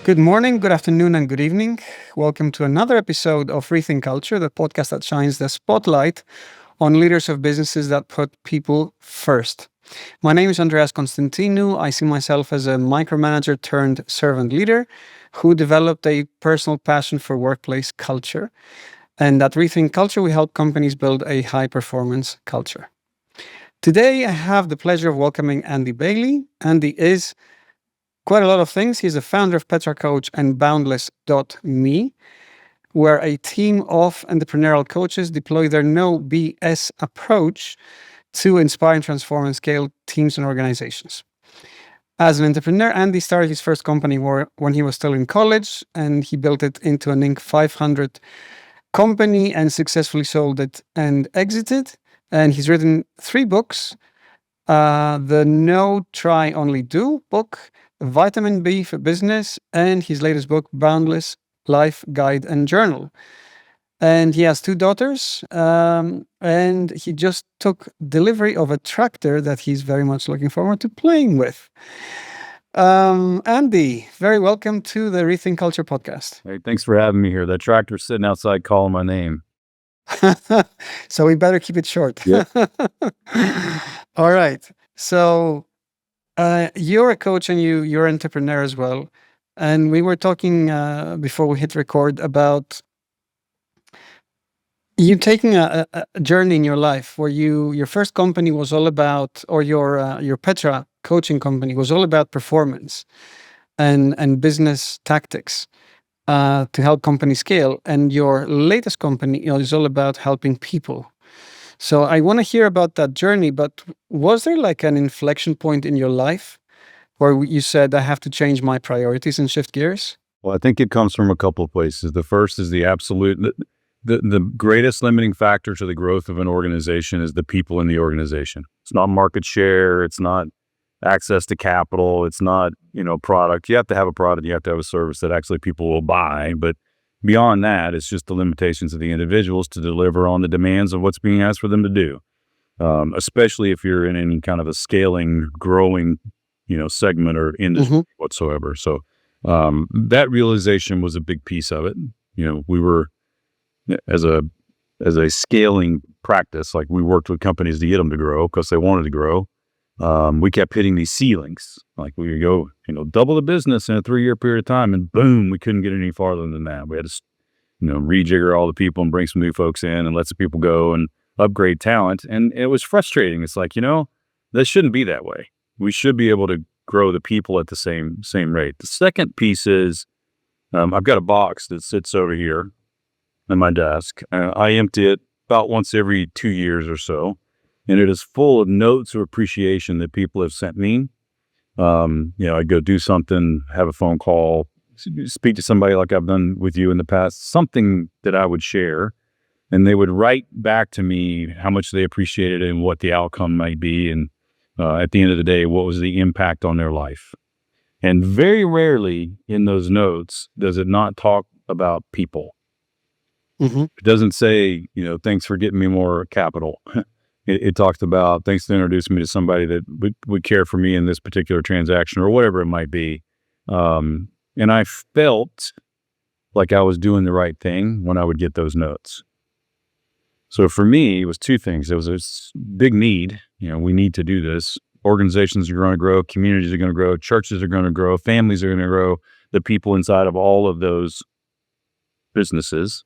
Good morning, good afternoon, and good evening. Welcome to another episode of Rethink Culture, the podcast that shines the spotlight on leaders of businesses that put people first. My name is Andreas Constantinou. I see myself as a micromanager turned servant leader who developed a personal passion for workplace culture. And at Rethink Culture, we help companies build a high performance culture. Today, I have the pleasure of welcoming Andy Bailey. Andy is quite a lot of things. He's the founder of Petra Coach and Boundless.me, where a team of entrepreneurial coaches deploy their no BS approach to inspire and transform and scale teams and organizations. As an entrepreneur, Andy started his first company when he was still in college, and he built it into an Inc. 500 company and successfully sold it and exited. And he's written 3 books, the No, Try, Only Do book, Vitamin B for Business, and his latest book, Boundless Life Guide and Journal. And he has 2 daughters, and he just took delivery of a tractor that he's very much looking forward to playing with. Andy, very welcome to the Rethink Culture podcast. Hey, thanks for having me here. That tractor's sitting outside calling my name. So we better keep it short. Yep. All right. So you're a coach and you're an entrepreneur as well. And we were talking before we hit record about you taking a journey in your life where your first company was all about, or your Petra coaching company was all about performance and business tactics to help companies scale. And your latest company is all about helping people. So I want to hear about that journey, but was there like an inflection point in your life where you said, I have to change my priorities and shift gears? Well, I think it comes from a couple of places. The first is the greatest limiting factor to the growth of an organization is the people in the organization. It's not market share. It's not access to capital. It's not, product. You have to have a product. You have to have a service that actually people will buy. But beyond that, it's just the limitations of the individuals to deliver on the demands of what's being asked for them to do, especially if you're in any kind of a scaling, growing, segment or industry whatsoever. So that realization was a big piece of it. We were, as a scaling practice, like we worked with companies to get them to grow because they wanted to grow. We kept hitting these ceilings. Like we would go, double the business in a 3-year period of time, and boom, we couldn't get any farther than that. We had to, rejigger all the people and bring some new folks in and let some people go and upgrade talent. And it was frustrating. It's like, that shouldn't be that way. We should be able to grow the people at the same rate. The second piece is, I've got a box that sits over here on my desk. I empty it about once every 2 years or so. And it is full of notes of appreciation that people have sent me. I go do something, have a phone call, speak to somebody like I've done with you in the past, something that I would share. And they would write back to me how much they appreciated it and what the outcome might be. And at the end of the day, what was the impact on their life. And very rarely in those notes does it not talk about people. It doesn't say, thanks for getting me more capital. It talks about, thanks for introducing me to somebody that would care for me in this particular transaction or whatever it might be. And I felt like I was doing the right thing when I would get those notes. So for me, it was 2 things. There was a big need. We need to do this. Organizations are going to grow. Communities are going to grow. Churches are going to grow. Families are going to grow. The people inside of all of those businesses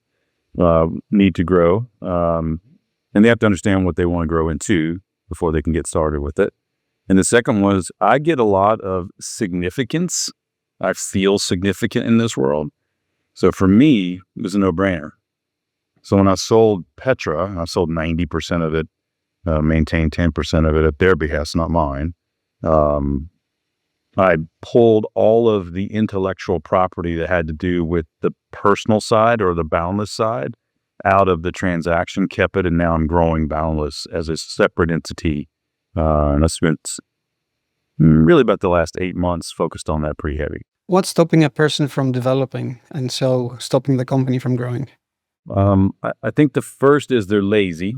need to grow. And they have to understand what they want to grow into before they can get started with it. And the second was, I get a lot of significance. I feel significant in this world. So for me, it was a no-brainer. So when I sold Petra, I sold 90% of it, maintained 10% of it at their behest, not mine. I pulled all of the intellectual property that had to do with the personal side or the Boundless side out of the transaction, kept it, and now I'm growing Boundless as a separate entity. And I spent really about the last 8 months focused on that pretty heavy. What's stopping a person from developing and so stopping the company from growing? I think the first is they're lazy.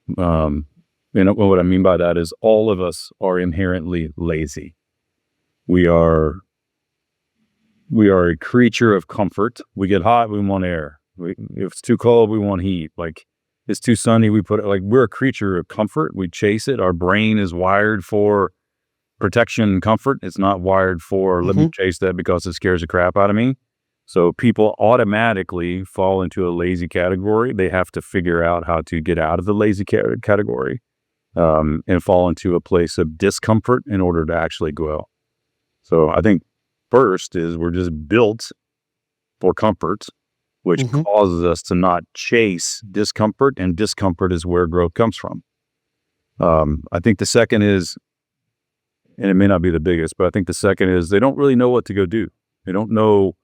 What I mean by that is all of us are inherently lazy. We are We are a creature of comfort. We get hot, we want air. If it's too cold, we want heat. Like, it's too sunny, we put it, like, we're a creature of comfort. We chase it. Our brain is wired for protection and comfort. It's not wired for, let me chase that because it scares the crap out of me. So people automatically fall into a lazy category. They have to figure out how to get out of the lazy category and fall into a place of discomfort in order to actually grow. So I think first is we're just built for comfort, which causes us to not chase discomfort, and discomfort is where growth comes from. I think the second is, and it may not be the biggest, but I think the second is they don't really know what to go do. They don't know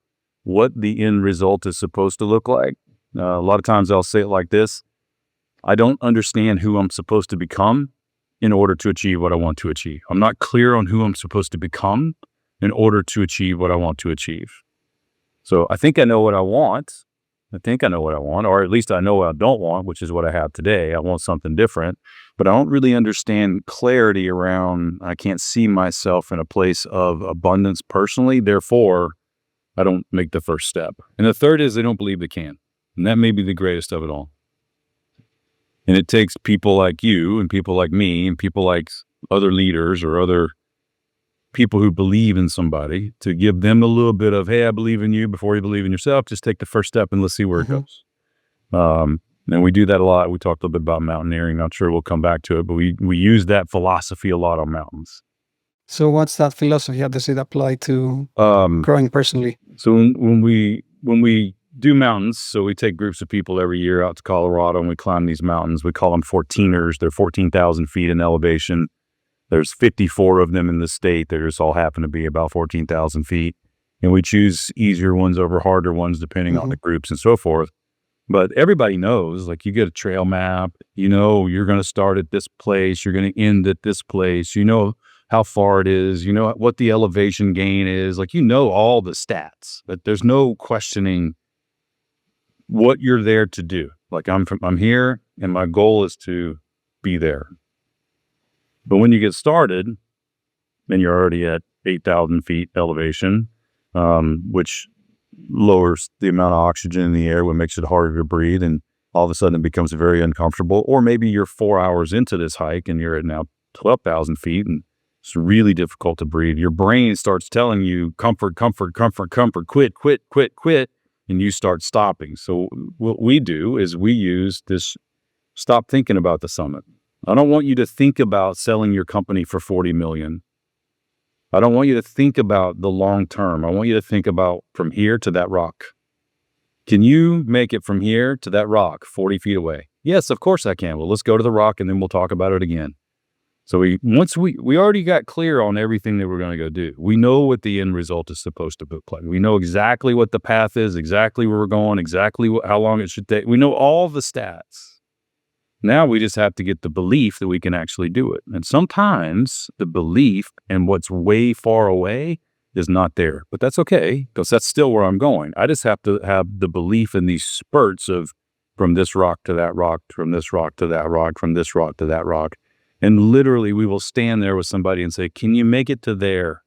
what the end result is supposed to look like. A lot of times I'll say it like this: I don't understand who I'm supposed to become in order to achieve what I want to achieve. I'm not clear on who I'm supposed to become in order to achieve what I want to achieve. So I think I know what I want. Or at least I know what I don't want, which is what I have today. I want something different, but I don't really understand clarity around, I can't see myself in a place of abundance personally. Therefore, I don't make the first step. And the third is they don't believe they can. And that may be the greatest of it all. And it takes people like you and people like me and people like other leaders or other people who believe in somebody to give them a little bit of, hey, I believe in you before you believe in yourself. Just take the first step and let's see where it goes. And we do that a lot. We talked a little bit about mountaineering. I'm sure we'll come back to it, but we use that philosophy a lot on mountains. So what's that philosophy? How does it apply to growing personally? So when we do mountains, so we take groups of people every year out to Colorado and we climb these mountains. We call them 14ers. They're 14,000 feet in elevation. There's 54 of them in the state. They just all happen to be about 14,000 feet. And we choose easier ones over harder ones depending on the groups and so forth. But everybody knows, like, you get a trail map, you know, you're going to start at this place, you're going to end at this place, you know how far it is, you know what the elevation gain is, like, you know all the stats, but there's no questioning what you're there to do. Like, I'm here and my goal is to be there. But when you get started, then you're already at 8,000 feet elevation, which lowers the amount of oxygen in the air, what makes it harder to breathe. And all of a sudden it becomes very uncomfortable. Or maybe you're 4 hours into this hike and you're at now 12,000 feet and it's really difficult to breathe. Your brain starts telling you comfort, comfort, comfort, comfort, quit, quit, quit, quit. And you start stopping. So what we do is we use this, stop thinking about the summit. I don't want you to think about selling your company for 40 million. I don't want you to think about the long term. I want you to think about from here to that rock. Can you make it from here to that rock 40 feet away? Yes, of course I can. Well, let's go to the rock and then we'll talk about it again. So once we already got clear on everything that we're going to go do. We know what the end result is supposed to look like. We know exactly what the path is, exactly where we're going, exactly how long it should take. We know all the stats. Now we just have to get the belief that we can actually do it. And sometimes the belief and what's way far away is not there, but that's okay because that's still where I'm going. I just have to have the belief in these spurts of from this rock to that rock, from this rock to that rock, from this rock to that rock. And literally we will stand there with somebody and say, can you make it to there?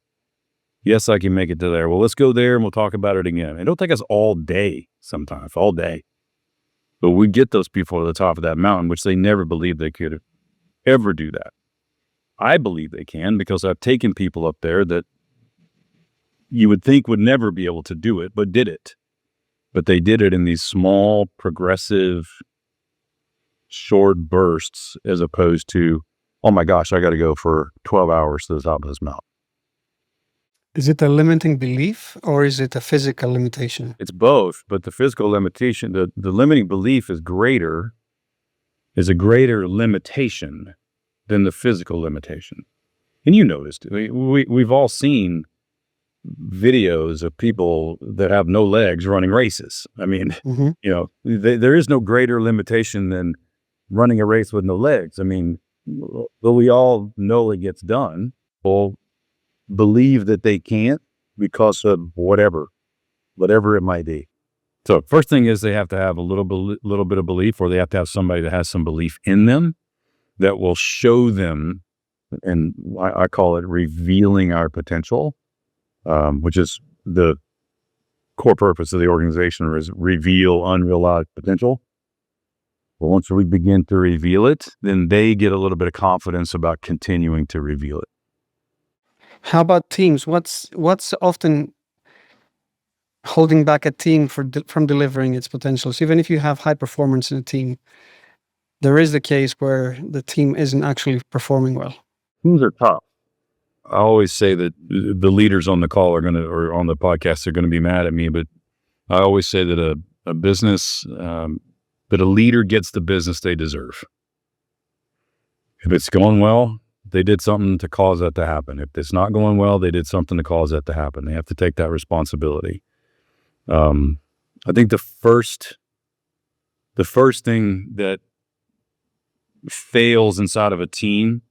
Yes, I can make it to there. Well, let's go there and we'll talk about it again. It'll take us all day sometimes, all day. But we get those people to the top of that mountain, which they never believed they could ever do that. I believe they can because I've taken people up there that you would think would never be able to do it, but did it. But they did it in these small, progressive, short bursts as opposed to, oh my gosh, I got to go for 12 hours to the top of this mountain. Is it a limiting belief or is it a physical limitation? It's both, but the physical limitation, the limiting belief is a greater limitation than the physical limitation. And you noticed, we've all seen videos of people that have no legs running races. I mean, you know, there is no greater limitation than running a race with no legs. I mean, but we all know it gets done. Well, believe that they can't because of whatever it might be. So first thing is they have to have a little bit of belief, or they have to have somebody that has some belief in them that will show them, and I call it revealing our potential, which is the core purpose of the organization is reveal unrealized potential. But once we begin to reveal it, then they get a little bit of confidence about continuing to reveal it. How about teams? What's often holding back a team from delivering its potential? So even if you have high performance in a team, there is the case where the team isn't actually performing well. Teams are tough. I always say that the leaders on the call or on the podcast are going to be mad at me, but I always say that a business, that a leader gets the business they deserve. If it's going well, they did something to cause that to happen. If it's not going well, they did something to cause that to happen. They have to take that responsibility. I think the first thing that fails inside of a team,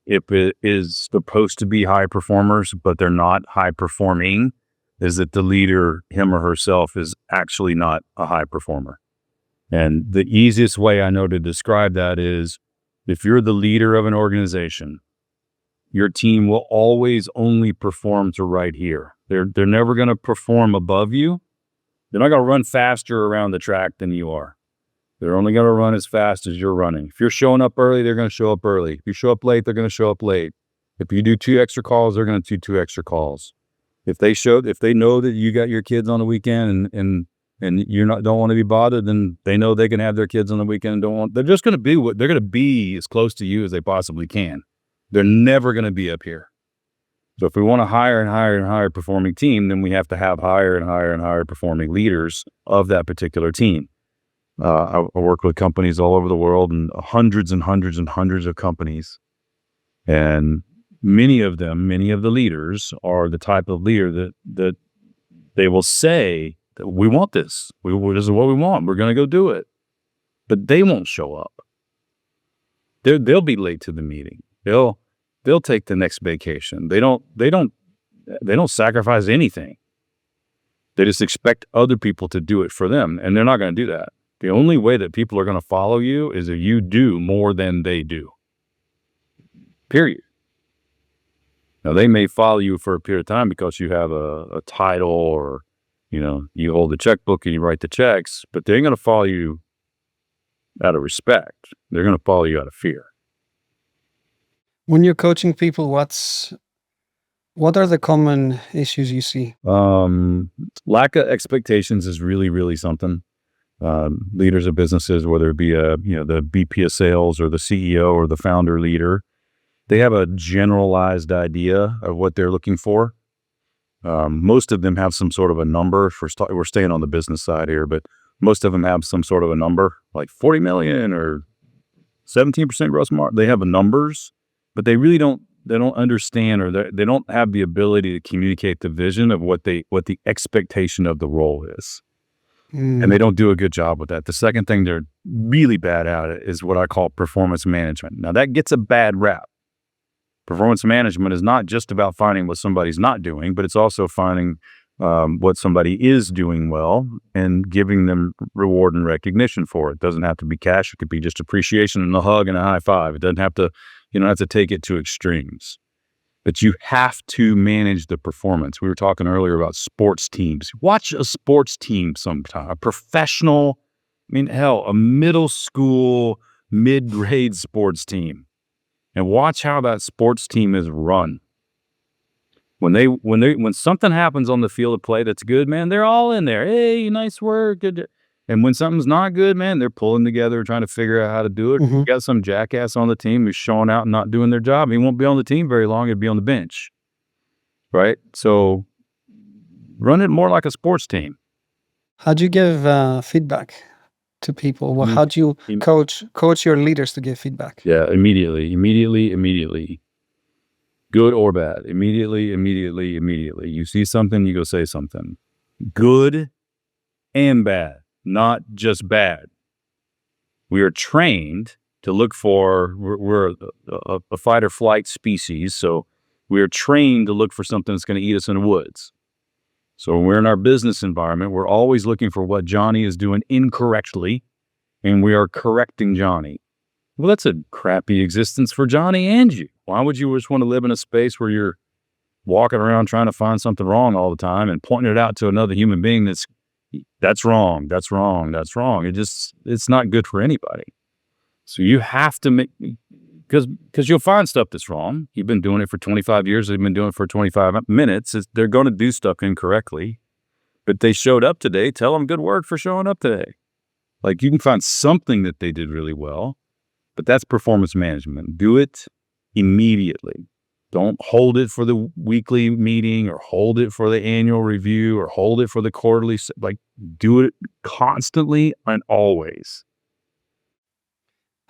if it is supposed to be high performers, but they're not high performing, is that the leader, him or herself, is actually not a high performer. And the easiest way I know to describe that is, if you're the leader of an organization, your team will always only perform to right here. They're never going to perform above you. They're not going to run faster around the track than you are. They're only going to run as fast as you're running. If you're showing up early, they're going to show up early. If you show up late, they're going to show up late. If you do 2 extra calls, they're going to do 2 extra calls. If they know that you got your kids on the weekend and you don't want to be bothered, then they know they can have their kids on the weekend and they're just going to be they're going to be as close to you as they possibly can. They're never going to be up here. So if we want a higher and higher and higher performing team, then we have to have higher and higher and higher performing leaders of that particular team. I work with companies all over the world, and hundreds and hundreds and hundreds of companies. And many of the leaders are the type of leader that they will say that we want this. This is what we want. We're going to go do it. But they won't show up. They'll be late to the meeting. They'll take the next vacation. They don't sacrifice anything. They just expect other people to do it for them, and they're not going to do that. The only way that people are going to follow you is if you do more than they do. Period. Now, they may follow you for a period of time because you have a title, or you hold the checkbook and you write the checks, but they ain't going to follow you out of respect. They're going to follow you out of fear. When you're coaching people, what are the common issues you see? Lack of expectations is really, really something. Leaders of businesses, whether it be the VP of sales or the CEO or the founder leader, they have a generalized idea of what they're looking for. Most of them have some sort of a number. We're staying on the business side here, but most of them have some sort of a number, like 40 million or 17% gross margin. They have numbers, but they really don't understand, or they don't have the ability to communicate the vision of what the expectation of the role is. And they don't do a good job with that. The second thing they're really bad at is what I call performance management. Now, that gets a bad rap. Performance management is not just about finding what somebody's not doing, but it's also finding what somebody is doing well and giving them reward and recognition for it. It doesn't have to be cash. It could be just appreciation and a hug and a high five. It doesn't have to, you don't have to take it to extremes. But you have to manage the performance. We were talking earlier about sports teams. Watch a sports team sometime, a professional, a middle school, mid-grade sports team. And watch how that sports team is run. When something happens on the field of play that's good, man, they're all in there. Hey, nice work. Good. And when something's not good, man, they're pulling together, trying to figure out how to do it. Mm-hmm. You got some jackass on the team who's showing out and not doing their job. He won't be on the team very long. He'll be on the bench, right? So run it more like a sports team. How do you give feedback to people? Well, how do you coach your leaders to give feedback? Yeah, immediately. Good or bad. Immediately. You see something, you go say something. Good and bad. Not just bad. We are trained to look for, we're a fight or flight species, so we are trained to look for something that's going to eat us in the woods. So when we're in our business environment, we're always looking for what Johnny is doing incorrectly, and we are correcting Johnny. Well, that's a crappy existence for Johnny and you. Why would you just want to live in a space where you're walking around trying to find something wrong all the time and pointing it out to another human being that's wrong. It's not good for anybody. So you have to make, because you'll find stuff that's wrong. You've been doing it for 25 years. They've been doing it for 25 minutes. They're going to do stuff incorrectly. But they showed up today. Tell them good work for showing up today. Like, you can find something that they did really well, but that's performance management. Do it immediately. Don't hold it for the weekly meeting or hold it for the annual review or hold it for the quarterly. Like, do it constantly and always.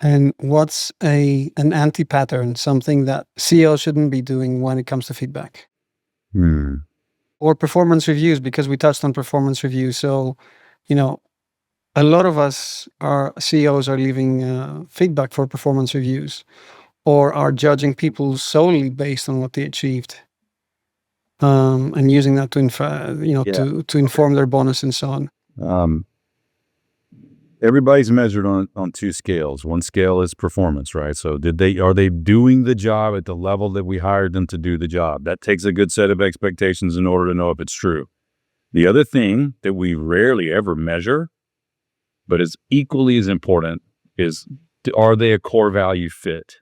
And what's an anti-pattern, something that CEOs shouldn't be doing when it comes to feedback? Or performance reviews, because we touched on performance reviews. So, a lot of us, our CEOs, are leaving feedback for performance reviews, or are judging people solely based on what they achieved, and using that to to inform their bonus and so on. Everybody's measured on two scales. One scale is performance, right? So are they doing the job at the level that we hired them to do the job? That takes a good set of expectations in order to know if it's true. The other thing that we rarely ever measure, but is equally as important, is, are they a core value fit?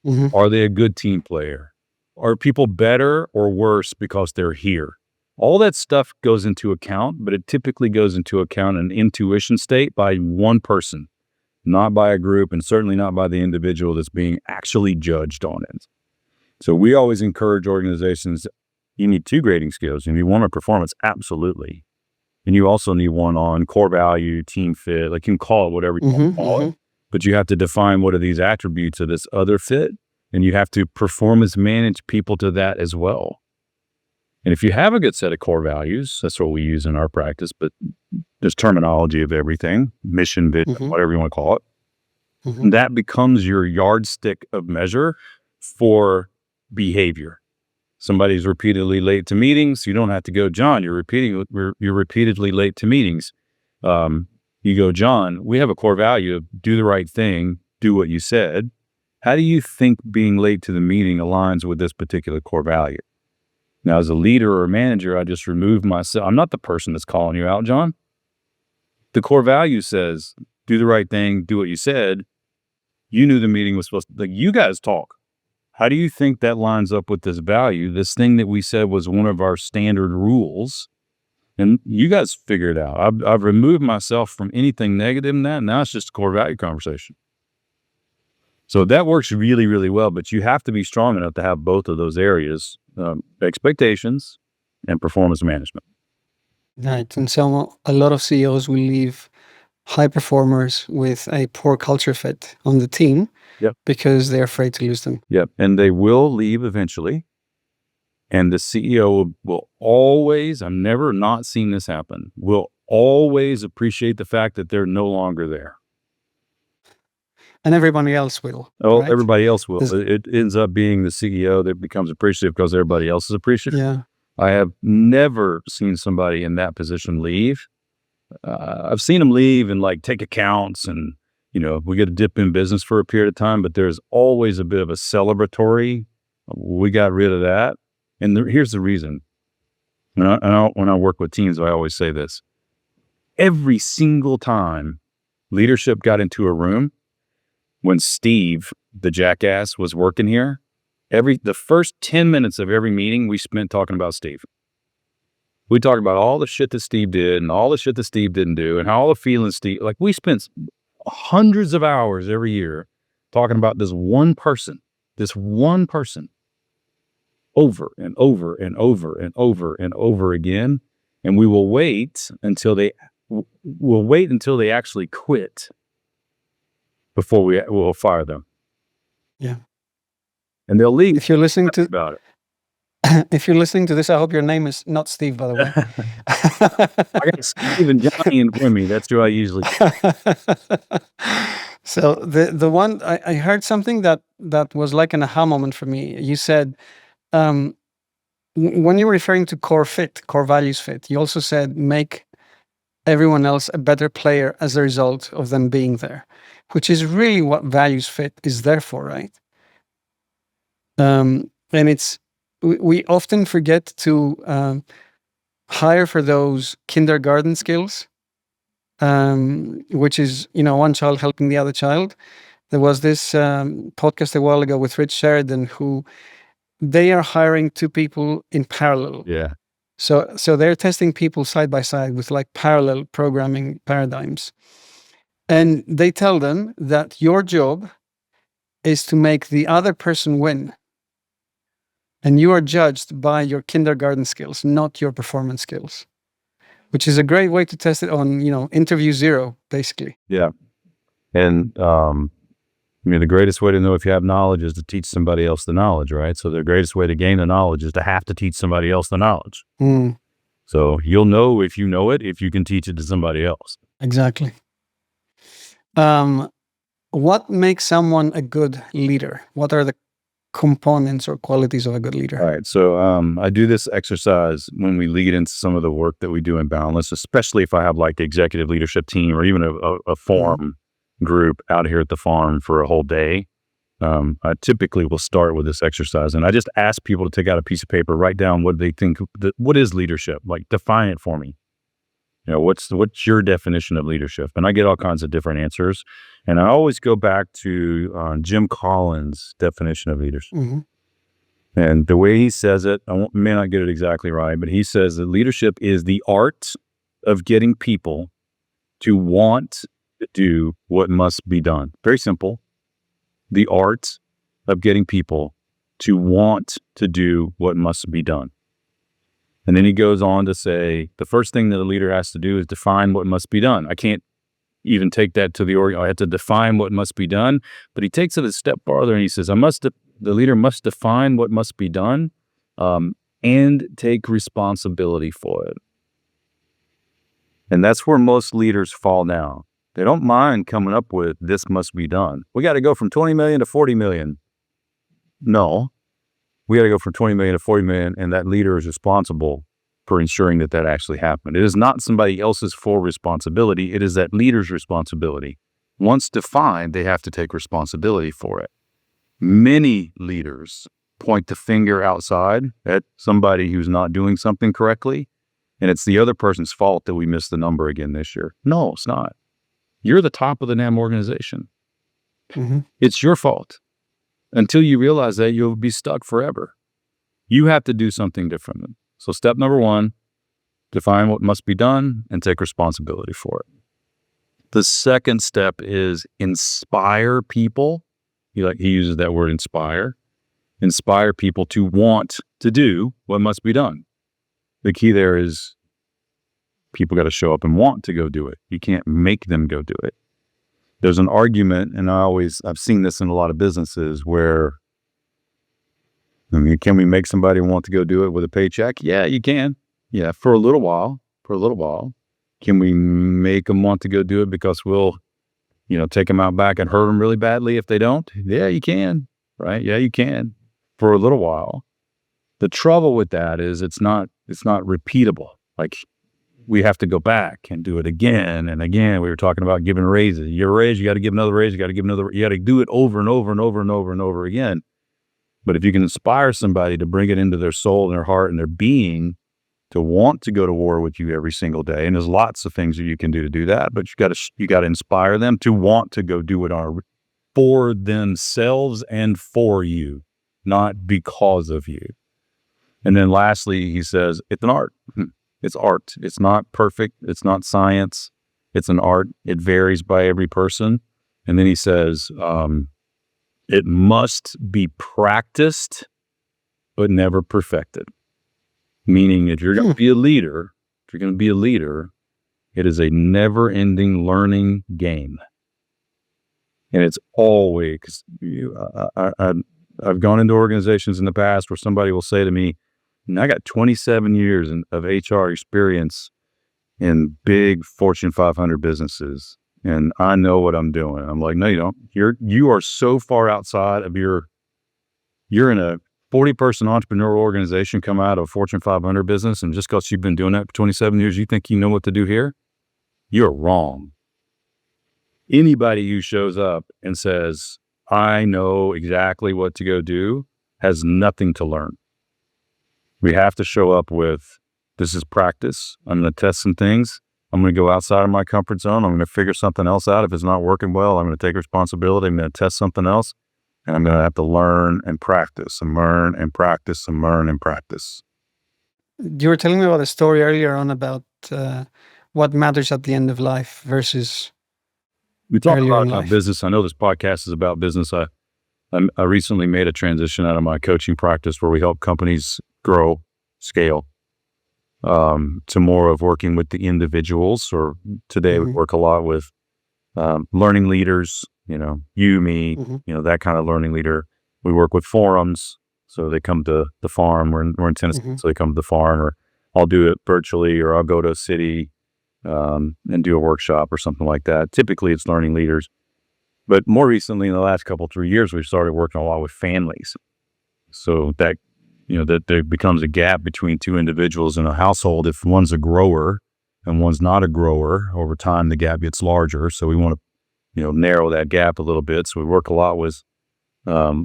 Mm-hmm. Are they a good team player? Are people better or worse because they're here? All that stuff goes into account, but it typically goes into account an intuition state by one person, not by a group, and certainly not by the individual that's being actually judged on it. So we always encourage organizations, you need two grading scales. You need one on performance, absolutely. And you also need one on core value, team fit, like you can call it whatever you want to call it. But you have to define what are these attributes of this other fit, and you have to performance manage people to that as well. And if you have a good set of core values, that's what we use in our practice, but there's terminology of everything, mission, vision, whatever you want to call it. And that becomes your yardstick of measure for behavior. Somebody's repeatedly late to meetings. You don't have to go, John, you're repeatedly late to meetings. You go, John, we have a core value of do the right thing, do what you said. How do you think being late to the meeting aligns with this particular core value? Now, as a leader or a manager, I just remove myself. I'm not the person that's calling you out, John. The core value says, do the right thing, do what you said. You knew the meeting was supposed to, like, you guys talk. How do you think that lines up with this value? This thing that we said was one of our standard rules. And you guys figure it out. I've removed myself from anything negative in that. Now it's just a core value conversation. So that works really, really well, but you have to be strong enough to have both of those areas, expectations and performance management. Right. And so a lot of CEOs will leave high performers with a poor culture fit on the team because they're afraid to lose them. Yep. And they will leave eventually. And the CEO will always, I've never not seen this happen, will always appreciate the fact that they're no longer there. And everybody else will. Oh, right? Everybody else will. It ends up being the CEO that becomes appreciative because everybody else is appreciative. Yeah. I have never seen somebody in that position leave. I've seen them leave and like take accounts and, we get a dip in business for a period of time, but there's always a bit of a celebratory, we got rid of that. And here's the reason. When I work with teams, I always say this. Every single time leadership got into a room, when Steve, the jackass, was working here, the first 10 minutes of every meeting, we spent talking about Steve. We talked about all the shit that Steve did and all the shit that Steve didn't do and how all the feelings Steve, like we spent hundreds of hours every year talking about this one person over and over and over and over and over again. And we will wait until they actually quit before we'll fire them. Yeah. And they'll leave. If you're listening to about it. If you're listening to this, I hope your name is not Steve, by the way. I got Steve and Johnny in front of me. That's who I usually So the one I heard something that was like an aha moment for me. You said when you were referring to core values fit, you also said make everyone else a better player as a result of them being there, which is really what values fit is there for, right? And it's we often forget to hire for those kindergarten skills, which is, one child helping the other child. There was this podcast a while ago with Rich Sheridan, who they are hiring two people in parallel. Yeah. So they're testing people side by side with like parallel programming paradigms. And they tell them that your job is to make the other person win. And you are judged by your kindergarten skills, not your performance skills, which is a great way to test it on, interview zero, basically. Yeah. And, the greatest way to know if you have knowledge is to teach somebody else the knowledge, right? So the greatest way to gain the knowledge is to have to teach somebody else the knowledge. So you'll know if you know it, if you can teach it to somebody else. Exactly. What makes someone a good leader? What are the components or qualities of a good leader? All right. So I do this exercise when we lead into some of the work that we do in Boundless, especially if I have like the executive leadership team or even a farm group out here at the farm for a whole day. I typically will start with this exercise, and I just ask people to take out a piece of paper, write down what they think, what is leadership? Like, define it for me. What's your definition of leadership? And I get all kinds of different answers. And I always go back to Jim Collins' definition of leadership. And the way he says it, may not get it exactly right, but he says that leadership is the art of getting people to want to do what must be done. Very simple. The art of getting people to want to do what must be done. And then he goes on to say, the first thing that a leader has to do is define what must be done. I can't even take that to the org. I have to define what must be done. But he takes it a step farther and he says, the leader must define what must be done and take responsibility for it. And that's where most leaders fall down. They don't mind coming up with, this must be done. We got to go from 20 million to 40 million. No, we got to go from 20 million to 40 million, and that leader is responsible for ensuring that actually happened. It is not somebody else's full responsibility. It is that leader's responsibility. Once defined, they have to take responsibility for it. Many leaders point the finger outside at somebody who's not doing something correctly, and it's the other person's fault that we missed the number again this year. No, it's not. You're the top of the damn organization. It's your fault. Until you realize that, you'll be stuck forever. You have to do something different. So step number one, define what must be done and take responsibility for it. The second step is inspire people. He uses that word inspire. Inspire people to want to do what must be done. The key there is people got to show up and want to go do it. You can't make them go do it. There's an argument, and I've seen this in a lot of businesses where, can we make somebody want to go do it with a paycheck? Yeah, you can. Yeah, for a little while. Can we make them want to go do it because we'll, take them out back and hurt them really badly if they don't? Yeah, you can. Right? Yeah, you can. For a little while. The trouble with that is it's not repeatable. Like, we have to go back and do it again and again. We were talking about giving raises. You get a raise, you got to give another raise, you got to do it over and over and over and over and over again. But if you can inspire somebody to bring it into their soul and their heart and their being to want to go to war with you every single day, and there's lots of things that you can do to do that, but you got to inspire them to want to go do it for themselves and for you, not because of you. And then lastly, he says, it's an art. It's art. It's not perfect. It's not science. It's an art. It varies by every person. And then he says, it must be practiced, but never perfected. Meaning if you're going to be a leader, it is a never-ending learning game. And it's always, I've gone into organizations in the past where somebody will say to me, and I got 27 years of HR experience in big Fortune 500 businesses, and I know what I'm doing. I'm like, no, you don't. You are so far outside of you're in a 40-person entrepreneurial organization, come out of a Fortune 500 business, and just because you've been doing that for 27 years, you think you know what to do here? You're wrong. Anybody who shows up and says, I know exactly what to go do, has nothing to learn. We have to show up with, this is practice. I'm going to test some things. I'm going to go outside of my comfort zone. I'm going to figure something else out. If it's not working well, I'm going to take responsibility. I'm going to test something else. And I'm going to have to learn and practice and learn and practice and learn and practice. You were telling me about a story earlier on about what matters at the end of life versus We talk a earlier lot in about life. business. I know this podcast is about business. I recently made a transition out of my coaching practice where we help companies grow, scale, to more of working with the individuals. Or today we work a lot with learning leaders, you, me, that kind of learning leader. We work with forums. So they come to the farm. We're in Tennessee, so they come to the farm, or I'll do it virtually, or I'll go to a city and do a workshop or something like that. Typically it's learning leaders. But more recently, in the last 3 years, we've started working a lot with families. So that, that there becomes a gap between two individuals in a household. If one's a grower and one's not a grower, over time, the gap gets larger. So we want to, narrow that gap a little bit. So we work a lot with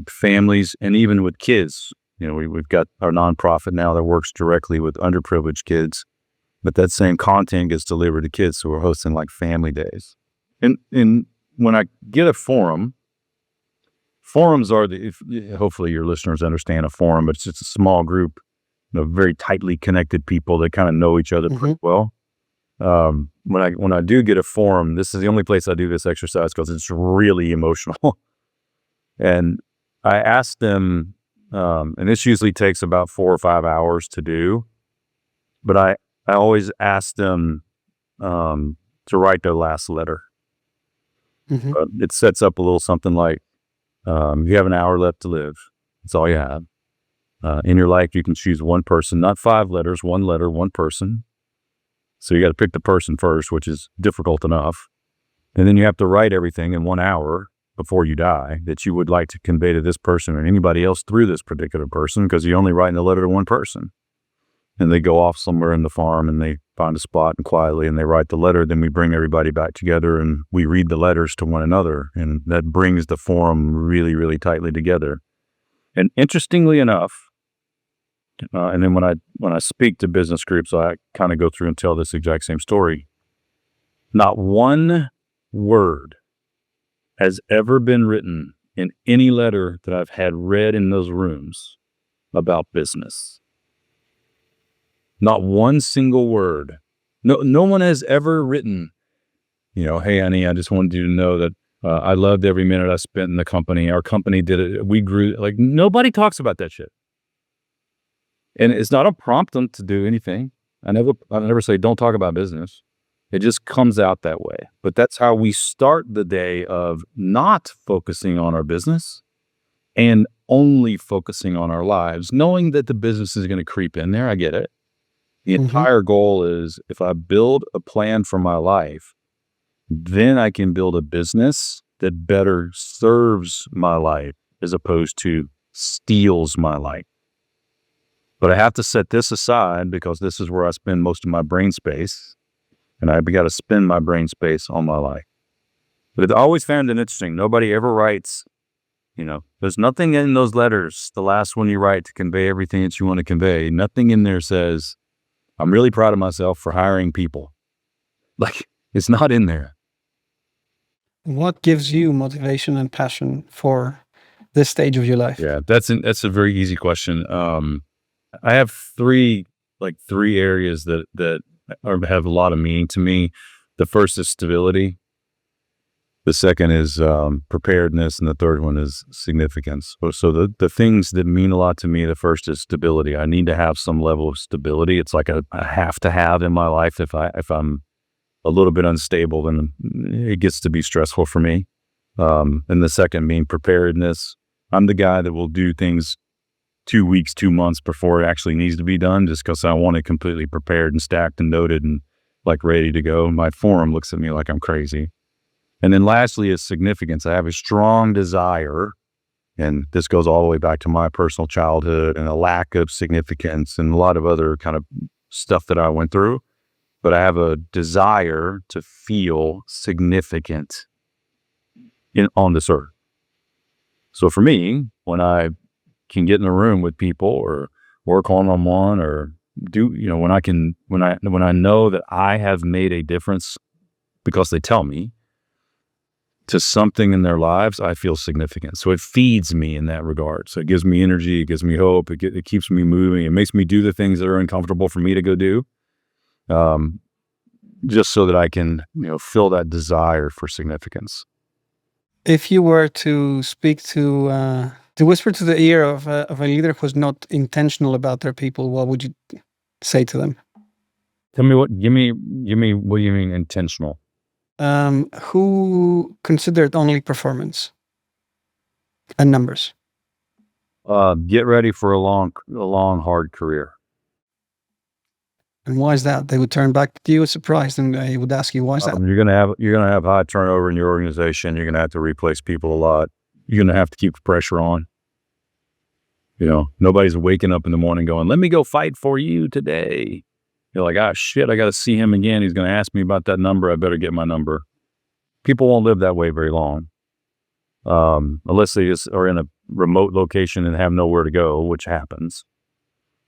families and even with kids. We've got our nonprofit now that works directly with underprivileged kids, but that same content gets delivered to kids. So we're hosting like family days. And when I get a forum, forums are hopefully your listeners understand a forum, but it's just a small group, very tightly connected people that kind of know each other pretty well. When I do get a forum, this is the only place I do this exercise because it's really emotional. And I ask them, and this usually takes about 4 or 5 hours to do, but I always ask them to write their last letter. It sets up a little something like, you have an hour left to live. That's all you have. In your life, you can choose one person, not 5 letters, 1 letter, 1 person. So you got to pick the person first, which is difficult enough. And then you have to write everything in 1 hour before you die that you would like to convey to this person or anybody else through this particular person, because you're only writing a letter to one person. And they go off somewhere in the farm and they find a spot and quietly and they write the letter. Then we bring everybody back together and we read the letters to one another. And that brings the forum really, really tightly together. And interestingly enough, and then when I speak to business groups, I kind of go through and tell this exact same story. Not one word has ever been written in any letter that I've had read in those rooms about business. Not one single word. No one has ever written, hey, honey, I just wanted you to know that I loved every minute I spent in the company. Our company did it. We grew. Like, nobody talks about that shit. And it's not a prompt them to do anything. I never say, don't talk about business. It just comes out that way. But that's how we start the day of not focusing on our business and only focusing on our lives, knowing that the business is going to creep in there. I get it. The entire goal is, if I build a plan for my life, then I can build a business that better serves my life as opposed to steals my life. But I have to set this aside because this is where I spend most of my brain space, and I've got to spend my brain space on my life. But I always found it interesting. Nobody ever writes, there's nothing in those letters, the last one you write to convey everything that you want to convey. Nothing in there says, I'm really proud of myself for hiring people. Like, it's not in there. What gives you motivation and passion for this stage of your life? Yeah, that's a very easy question. I have three areas that have a lot of meaning to me. The first is stability. The second is preparedness, and the third one is significance. So the things that mean a lot to me, the first is stability. I need to have some level of stability. It's like a have to have in my life. If I'm a little bit unstable, then it gets to be stressful for me. And the second being preparedness. I'm the guy that will do things 2 weeks, 2 months before it actually needs to be done, just because I want it completely prepared and stacked and noted and like ready to go. My forum looks at me like I'm crazy. And then lastly is significance. I have a strong desire, and this goes all the way back to my personal childhood and a lack of significance and a lot of other kind of stuff that I went through. But I have a desire to feel significant on this earth. So for me, when I can get in a room with people or work one-on-one or do, when I know that I have made a difference because they tell me to something in their lives, I feel significant. So it feeds me in that regard. So it gives me energy, it gives me hope, it keeps me moving. It makes me do the things that are uncomfortable for me to go do. Just so that I can, feel that desire for significance. If you were to speak to whisper to the ear of a leader who's not intentional about their people, what would you say to them? Tell me give me, what do you mean intentional? Who considered only performance and numbers? Get ready for a long, hard career. And why is that? They would turn back to you surprised and they would ask you, why is that? You're gonna have high turnover in your organization. You're gonna have to replace people a lot. You're gonna have to keep the pressure on. Nobody's waking up in the morning going, "Let me go fight for you today." You're like, "Ah, shit, I got to see him again. He's gonna ask me about that number. I better get my number." People won't live that way very long, unless they just are in a remote location and have nowhere to go, which happens.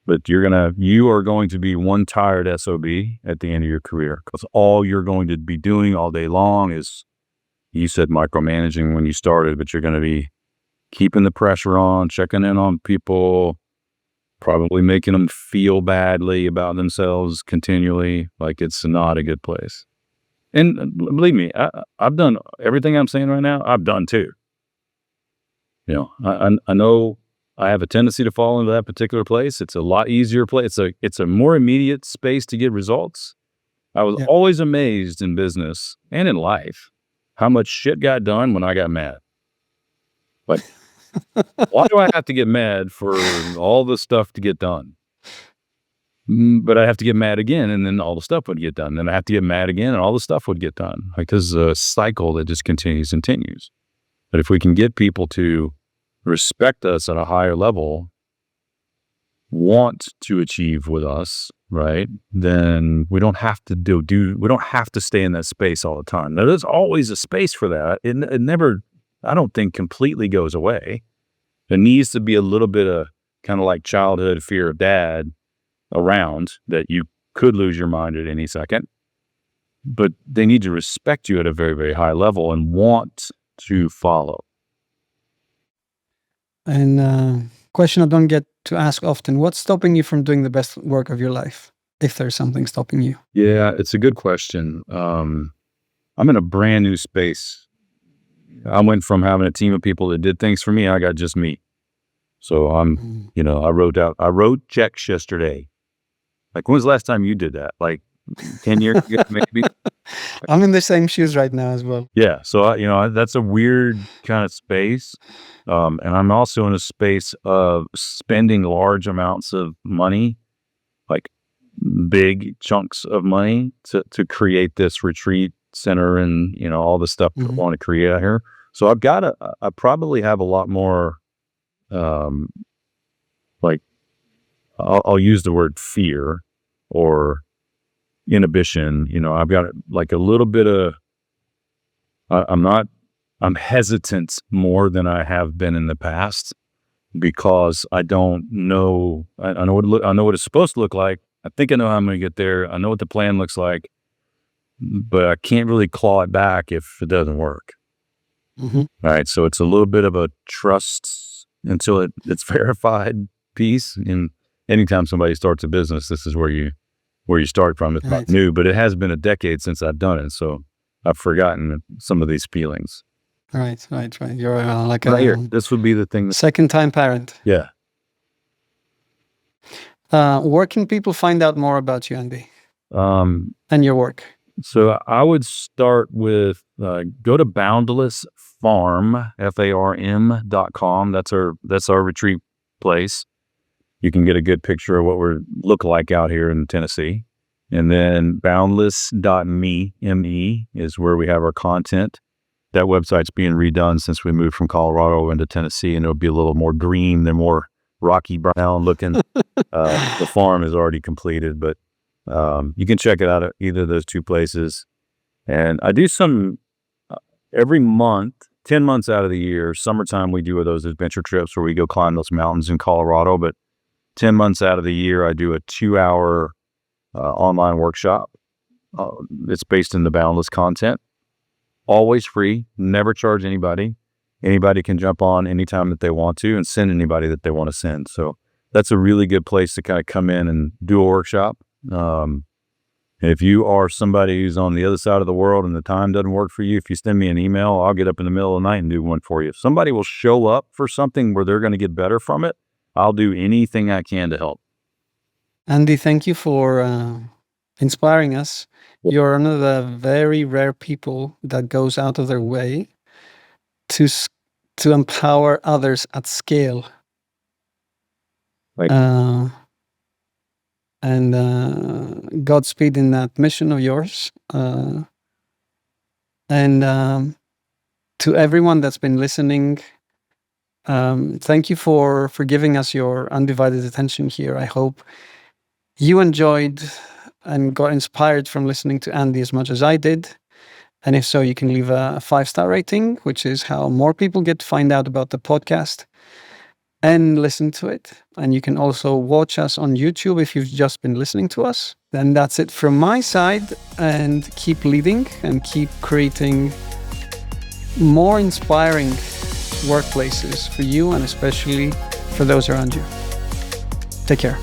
But you are going to be one tired SOB at the end of your career, because all you're going to be doing all day long is, you said micromanaging when you started, but you're going to be keeping the pressure on, checking in on people, probably making them feel badly about themselves continually. Like, it's not a good place. And believe me, I've done everything I'm saying right now. I've done too. I know I have a tendency to fall into that particular place. It's a lot easier place. It's a more immediate space to get results. I was always amazed in business and in life how much shit got done when I got mad. Like, why do I have to get mad for all the stuff to get done? But I have to get mad again, and then all the stuff would get done. Then I have to get mad again, and all the stuff would get done. Like, this is a cycle that just continues and continues. But if we can get people to respect us at a higher level, want to achieve with us, right? Then we don't have to we don't have to stay in that space all the time. Now, there's always a space for that. It never, I don't think, completely goes away. There needs to be a little bit of kind of like childhood fear of dad around, that you could lose your mind at any second. But they need to respect you at a very, very high level and want to follow. And question I don't get to ask often, what's stopping you from doing the best work of your life, if there's something stopping you? Yeah, it's a good question. I'm in a brand new space. I went from having a team of people that did things for me, I got just me. So I wrote checks yesterday. Like, when was the last time you did that? Like 10 years ago, maybe? I'm in the same shoes right now as well. Yeah. So, that's a weird kind of space. And I'm also in a space of spending large amounts of money, like big chunks of money to create this retreat center and, all the stuff that I want to create out here. So I probably have a lot more, like, I'll use the word fear or inhibition. I've got like a little bit of, I'm hesitant more than I have been in the past, because I don't know. I know what it's supposed to look like. I think I know how I'm going to get there. I know what the plan looks like, but I can't really claw it back if it doesn't work. All right. So it's a little bit of a trust until it's verified piece. And anytime somebody starts a business, this is where you start from. It's not new, but it has been a decade since I've done it. So I've forgotten some of these feelings. Right. You're like this would be the thing. Second-time parent. Yeah. Where can people find out more about you, Andy, and your work? So I would start with, go to boundlessfarm, FARM.com. That's our retreat place. You can get a good picture of what we look like out here in Tennessee. And then boundless.me, ME, is where we have our content. That website's being redone since we moved from Colorado into Tennessee, and it'll be a little more green. They're more rocky brown looking. The farm is already completed, but you can check it out at either of those two places. And I do some every month, 10 months out of the year. Summertime, we do those adventure trips where we go climb those mountains in Colorado. But 10 months out of the year, I do a 2-hour online workshop. It's based in the boundless content, always free, never charge anybody. Anybody can jump on anytime that they want to and send anybody that they want to send. So that's a really good place to kind of come in and do a workshop. If you are somebody who's on the other side of the world and the time doesn't work for you, if you send me an email, I'll get up in the middle of the night and do one for you. If somebody will show up for something where they're going to get better from it, I'll do anything I can to help. Andy, thank you for inspiring us. You're one of the very rare people that goes out of their way to empower others at scale. Right. And Godspeed in that mission of yours. And to everyone that's been listening, thank you for giving us your undivided attention here. I hope you enjoyed and got inspired from listening to Andy as much as I did. And if so, you can leave a 5-star rating, which is how more people get to find out about the podcast and listen to it. And you can also watch us on YouTube if you've just been listening to us. Then that's it from my side, and keep leading and keep creating more inspiring workplaces for you and especially for those around you. Take care.